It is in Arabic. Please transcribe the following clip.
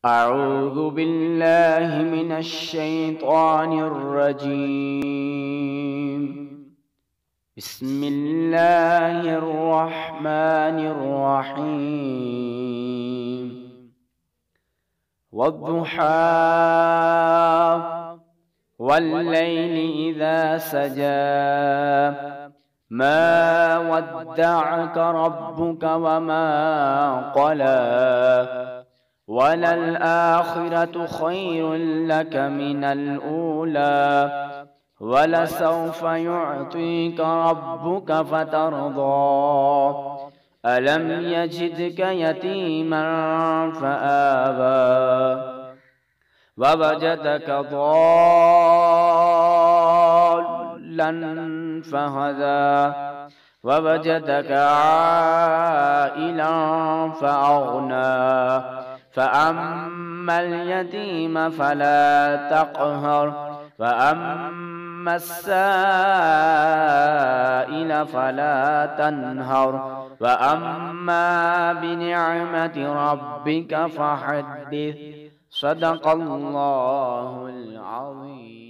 أعوذ بالله من الشيطان الرجيم. بسم الله الرحمن الرحيم. والضحى والليل إذا سجى ما ودعك ربك وما قلى وللآخرة خير لك من الأولى ولسوف يعطيك ربك فترضى ألم يجدك يتيما فآوى ووجدك ضالا فهدى ووجدك عائلا فأغنى فأما اليتيم فلا تقهر وأما السائل فلا تنهر وأما بنعمة ربك فحدث. صدق الله العظيم.